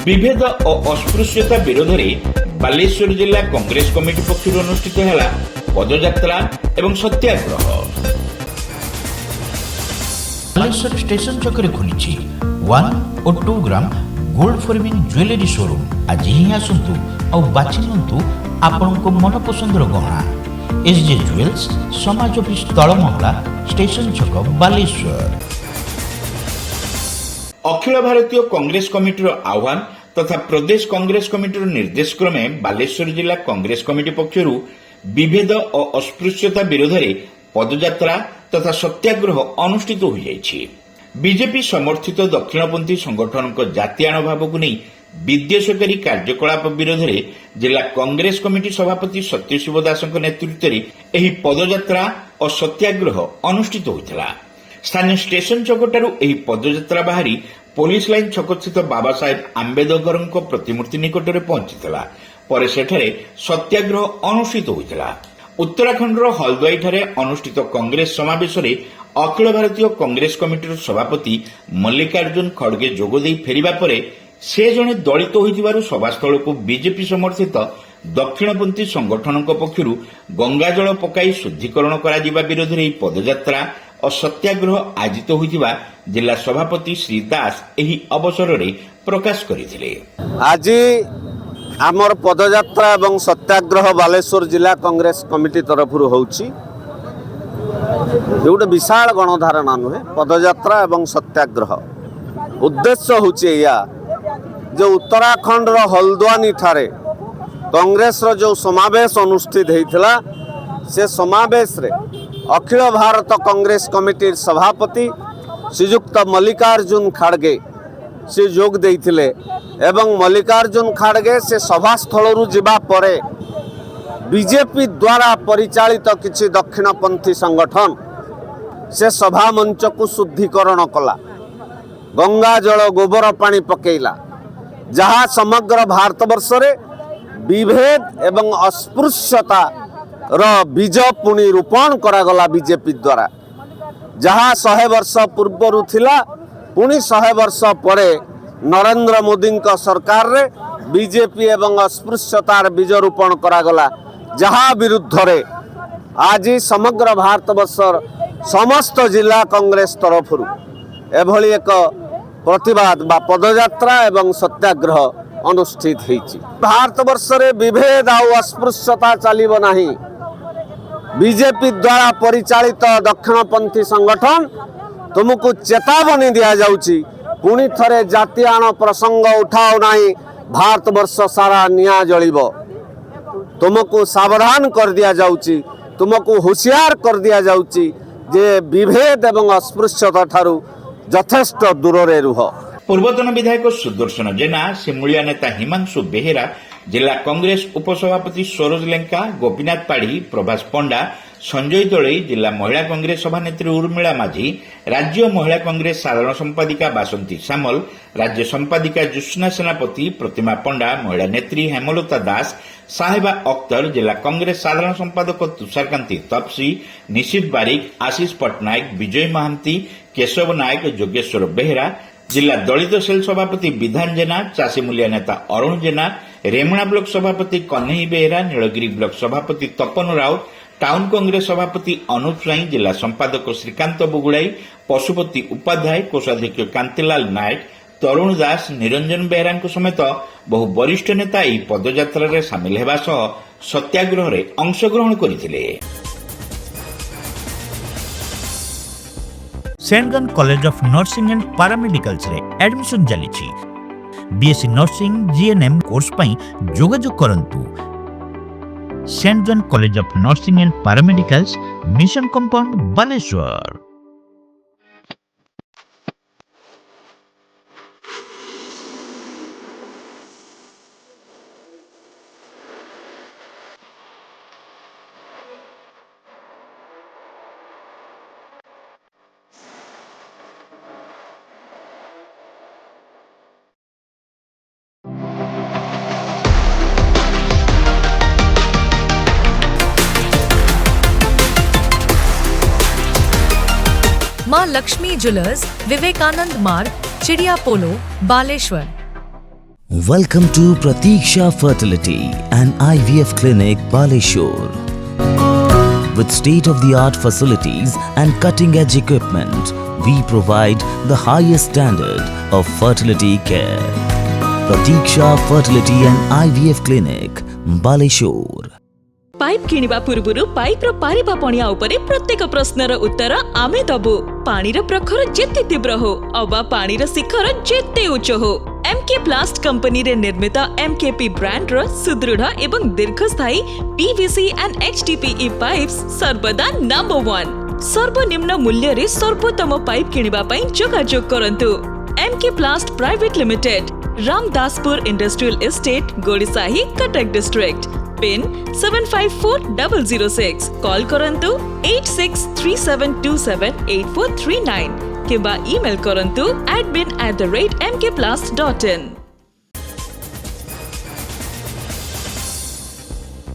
विभेद और अस्पृश्यता विरोध में बालेश्वर जिला कांग्रेस कमिटी पक्षर अनुष्ठित है पदयात्रा एवं सत्याग्रह। बालेश्वर स्टेशन छकरे खुली 1 और 2 gram gold forming jewellery showroom. आज ही आसतु और बाछि नियंतु आपनको मन पसंदर गहना। एसजे ज्वेल्स समाज ऑफिस तलमहला स्टेशन छक बालेश्वर। अखिल भारतीय कांग्रेस कमिटीर आह्वान तथा प्रदेश कांग्रेस कमिटीर निर्देश क्रमे बालेश्वर जिला कांग्रेस कमिटी पक्षर विभेद और अस्पृश्यता विरोध में पदयात्रा तथा सत्याग्रह अनुष्ठित हो जाइछि। बीजेपी समर्थित दक्षिणपंथी संगठन को जातीय भाव को नहीं विद्वेषकारी कार्यकलाप विरोध में जिला कांग्रेस कमिटी सभापति सत्यशिव दास नेतृत्व में यह पदयात्रा और सत्याग्रह अनुष्ठित होता। स्थानीय स्टेशन चौकठारू यह पदयात्रा बाहरी पुलिस लाइन छक स्थित बाबा साहेब आंबेडकर प्रतिमूर्ति निकट में पहुंचीला। पर सेठारे सत्याग्रह अनुष्ठित होता। उत्तराखंड हल्द्वाई ठारे अनुष्ठित कांग्रेस समावेश में अखिल भारतीय कांग्रेस कमिटीर सभापति मल्लिकार्जुन खड़गे जोगदे फेरिबा परे से जड़े दलित होइथिबारु सभास्थल को बीजेपी समर्थित दक्षिणपंथी संगठन पक्षर गंगाजल पकाई शुद्धिकरण करा जिबा विरोध में पदयात्रा और सत्याग्रह आयोजित होइथिबा जिला सभापति श्री दास एही अवसर में प्रकाश करथिले। आज आमर पदयात्रा एवं सत्याग्रह बालेश्वर जिला कांग्रेस कमिटी तरफ होउछि। गोटे विशाल गणधारणा नुहे पदयात्रा एवं सत्याग्रह उद्देश्य होछि या जो उत्तराखंड हल्द्वानी ठारे कांग्रेस जो समावेश अनुष्ठित होता से समावेश रे अखिल भारत कांग्रेस कमिटी सभापति श्रीयुक्त मल्लिकार्जुन खड़गे से जोग देइथिले एवं मल्लिकार्जुन खड़गे से सभास्थल जिबा परे बीजेपी द्वारा परिचालित किछि दक्षिणपंथी संगठन से सभा मंच को शुद्धिकरण कला, गंगा जल गोबर पानी पकेला, जहाँ समग्र भारतवर्ष रे विभेद एवं अस्पृश्यता बीज पुणी रोपण करागला बीजेपी द्वारा। जहाँ 100 वर्ष पूर्व थिला पुणी 100 वर्ष परे नरेंद्र मोदी सरकार रे बीजेपी एवं अस्पृश्यतार बीज रोपण करागला, जहाँ विरुद्ध रे आज समग्र भारतवर्षर समस्त जिला कांग्रेस तरफ एभली एक प्रतिवाद बा पदयात्रा एवं सत्याग्रह अनुष्ठित होइछि। भारतवर्ष रे विभेद और अस्पृश्यता चलिब नाही। बीजेपी द्वारा परिचालित दक्षिणपंथी संगठन तुमको चेतावनी दिया जाउछि, पुणी थरे जातीयान प्रसंग उठाओ नाही, भारतवर्ष सारा निया जलिब। तुमको सावधान कर दिया जाउछि, तुमको होशियार कर दिया जाउछि जे विभेद एवं अस्पृश्यता ठारू यथेष्ट दूर रे रुह। पूर्वतन विधायक सुदर्शन जेना, सिमुलिया नेता हिमांशु बेहेरा, जिला कांग्रेस उपसभापति सरोज लेंका, गोपीनाथ पाढ़ी, प्रभास पंडा, संजय दलई, जिला महिला कांग्रेस सभानेत्री उर्मिला माझी, राज्य महिला कांग्रेस साधारण संपादिका बासंती सामल, राज्य संपादिका ज्योत्स्ना सेनापति, प्रतिमा पंडा, महिला नेत्री हेमलता दास, साहेबा अख्तर, जिला कांग्रेस साधारण संपादक तुषारकांति तपसी, निशित बारिक, आशीष पट्टनायक, विजय महांती, केशव नायक, जोगेश्वर बेहेरा, जिला दलित सेल सभापति विधान जेना, चाषी मूल्य नेता अरुण जेना, रेमुणा ब्लॉक सभापति कन्हई बेहेरा, नीलगिरी ब्लॉक सभापति तपन राउत, टाउन कांग्रेस सभापति अनुप स्वाई, जिला संपादक श्रीकांत बुगुड़ाई, पशुपति उपाध्याय, कोषाध्यक्ष कांतिलाल नायक, तरुण दास, निरंजन बेहेरा समेत बहु वरिष्ठ नेता यह पदयात्रा रे सामिल हेबा सह सत्याग्रह रे अंशग्रहण करथिले। Saint college of nursing and paramedicals रे एडमिशन चली। बीएससी नर्सिंग जीएनएम कोर्स पई जोगाजोग करंतु। Saint college of nursing and paramedicals, mission compound, Baleswar. Maa Laxmi jewellers, Vivekananda Marg, Chidiya Polo, Baleswar. Welcome to Pratiksha Fertility and IVF Clinic, Baleshwar. With state-of-the-art facilities and cutting-edge equipment, we provide the highest standard of fertility care. Pratiksha Fertility and IVF Clinic, Baleshwar. Pipe किनिबा पूर्वरु pipe रो पारिबा पणिया उपरे प्रत्येक प्रश्नर उत्तर आमे दबु। पानीर प्रखर जेते तीव्र हो अबा पानीर शिखर जेते उच्च हो, एमके प्लास्ट कंपनी रे निर्मित एमकेपी ब्रांड रो सुदृढ़ एवं दीर्घस्थायी पीवीसी एंड एचडीपीई पाइप्स सर्वदा नंबर 1। सर्वनिम्न मूल्य रे सर्वोत्तम पाइप किनिबा पई जोगाजोग करंतु। MK plast private limited, Ramdaspur industrial estate, Godisahi, Cuttack district. Pin 754006। Call करंतु 8637278439 किबा ईमेल करंतु admin@mkplast.in।